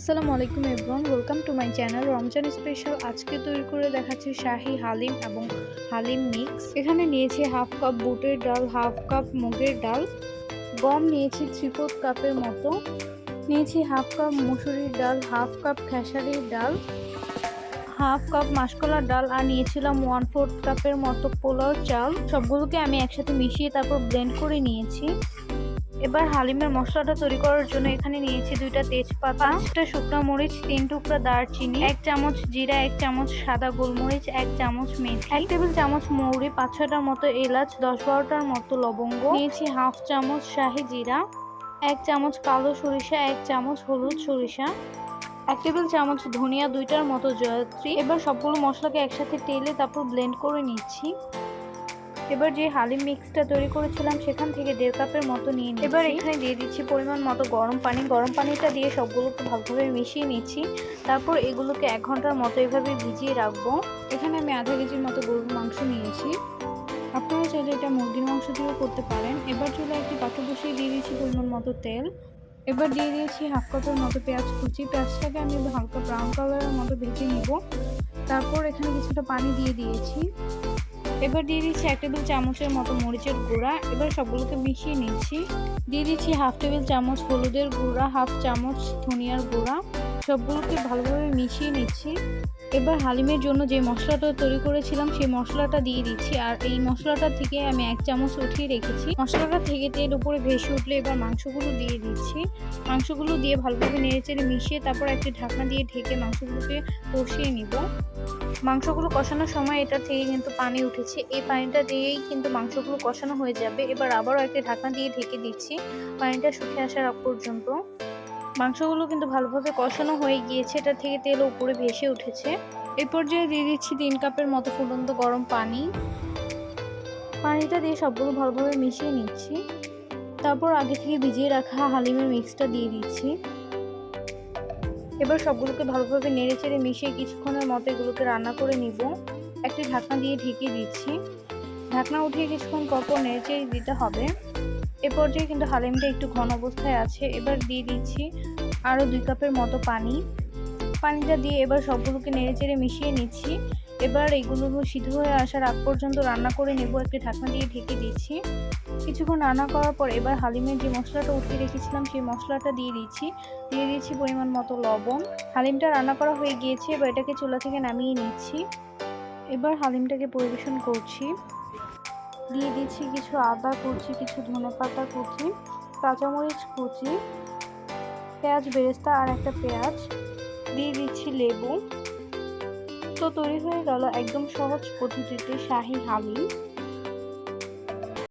আসসালামু আলাইকুম everyone, welcome to my channel Ramzan special. আজকে তৈরি করে দেখাচ্ছি শাহী হালিম এবং হালিম মিক্স। এখানে নিয়েছি হাফ কাপ বুটের ডাল, হাফ কাপ মুগের ডাল, গম নিয়েছি 3/4 কাপের মতো, নিয়েছি হাফ কাপ মুসুরির ডাল, হাফ কাপ খেসারির ডাল, হাফ কাপ মাসকলার ডাল, আর নিয়েছিলাম 1/4 কাপের মতো পোলাও চাল। সবগুলোকে আমি একসাথে মিশিয়ে তারপর ব্লেন্ড করে নিয়েছি। এবার হালিমের মশলাটা তৈরি করার জন্য এখানে নিয়েছি 2টা তেজপাতা, 5টা শুকনো মরিচ, 3 টুকরা দারচিনি, 1 চামচ জিরা, 1 চামচ সাদা গোলমরিচ, 1 চামচ মেথি, 1 টেবিল চামচ মৌরি, 5-6টার মতো এলাচ, 10-12টার মতো লবঙ্গ, নিয়েছি হাফ চামচ শাহি জিরা, 1 চামচ কালো সরিষা, 1 চামচ হলুদ সরিষা, 1 টেবিল চামচ ধনিয়া, 2টার মতো জয়ত্রী। এবার সবগুলো মশলাকে একসাথে টেলে তারপর ব্লেন্ড করে নিচ্ছি। এবার যে হালিম মিক্সটা তৈরি করেছিলাম সেখান থেকে 1.5 কাপের মতো নিয়ে নিচ্ছি। এবার এখানে দিয়ে দিচ্ছি পরিমাণ মতো গরম পানি। গরম পানিটা দিয়ে সবগুলোকে ভালোভাবে মিশিয়ে নিচ্ছি। তারপর এগুলোকে 1 ঘন্টার মতো এভাবে ভিজিয়ে রাখবো। এখানে আমি আধা কেজির মতো গরুর মাংস নিয়েছি। আপনারা চাইলে এটা মুরগির মাংস দিয়েও করতে পারেন। এবার চুলায় একটি পাত্র বসিয়ে দিয়ে দিচ্ছি পরিমাণ মতো তেল। এবার দিয়ে দিয়েছি হাফ কাপের মতো পেঁয়াজ কুচি। পেঁয়াজটাকে আমি হালকা ব্রাউন কালারের মতো ভেজে নিব। তারপর এখানে কিছুটা পানি দিয়ে দিয়েছি। এবার দিয়ে দিচ্ছি 1 টেবিল চামচের মতো মরিচের গুঁড়া। এবার সবগুলোকে মিশিয়ে নিচ্ছি। দিয়ে দিচ্ছি হাফ টেবিল চামচ হলুদের গুঁড়া, হাফ চামচ ধনিয়ার গুঁড়া। সবগুলোকে ভালোভাবে মিশিয়ে নিচ্ছি। এবার হালিমের জন্য যে মশলাটা তৈরি করেছিলাম সেই মশলাটা দিয়ে দিচ্ছি। আর এই মশলাটা থেকে আমি 1 চামচ উঠিয়ে রেখেছি। মশলাটা থেকে তেল উপরে ভেসে উঠলে এবার মাংসগুলো দিয়ে দিচ্ছি। মাংসগুলো দিয়ে ভালোভাবে নেড়েচেড়ে মিশিয়ে তারপর একটি ঢাকনা দিয়ে ঢেকে মাংসগুলোকে কষিয়ে নিব। মাংসগুলো কষানোর সময় এটা থেকে কিন্তু পানি উঠেছে। এই পানিটা দিয়েই কিন্তু মাংসগুলো কষানো হয়ে যাবে। এবার আবারও একটা ঢাকনা দিয়ে ঢেকে দিচ্ছি পানিটা শুকিয়ে আসার আগ পর্যন্ত। মাংসগুলো কিন্তু ভালোভাবে কষানো হয়ে গিয়েছে, এটা থেকে তেল উপরে ভেসে উঠেছে। এই পর্যায়ে দিয়ে দিচ্ছি 3 কাপের মতো ফুটন্ত গরম পানি। পানিটা দিয়ে সবগুলো ভালোভাবে মিশিয়ে নিচ্ছি। তারপর আগে থেকে ভিজিয়ে রাখা হালিমের মিক্সটা দিয়ে দিচ্ছি। এবার সবগুলোকে ভালোভাবে নেড়েচেড়ে মিশিয়ে কিছুক্ষণের মতো এগুলোকে রান্না করে নিব। একটি ঢাকনা দিয়ে ঢেকে দিচ্ছি। ঢাকনা উঠিয়ে কিছুক্ষণ পর নেড়েচেড়ে দিতে হবে। এ পর্যায়ে কিন্তু হালিমটা একটু ঘন অবস্থায় আছে। এবার দিয়ে দিচ্ছি আরও 2 কাপের মতো পানি। পানিটা দিয়ে এবার সবগুলোকে নেড়েচেড়ে মিশিয়ে নিচ্ছি। এবার এগুলো সিদ্ধ হয়ে আসার আগ পর্যন্ত রান্না করে নেব। একটি ঢাকনা দিয়ে ঢেকে দিচ্ছি। কিছুক্ষণ রান্না করার পর এবার হালিমের যে মশলাটা উঠিয়ে রেখেছিলাম সেই মশলাটা দিয়ে দিচ্ছি। দিয়ে দিচ্ছি পরিমাণ মতো লবণ। হালিমটা রান্না করা হয়ে গিয়েছে। এবার এটাকে চুলা থেকে নামিয়ে নিচ্ছি। এবার হালিমটাকে পরিবেশন করছি। দিয়ে দিচ্ছি কিছু আদা কুচি, কিছু ধনেপাতা কুচি, কাঁচামরিচ কুচি, পেঁয়াজ বেরেস্তা আর একটা পেঁয়াজ, দিয়ে দিচ্ছি লেবু। তো তৈরি হয়ে গেল একদম সহজ পদ্ধতিতে শাহী হালিম।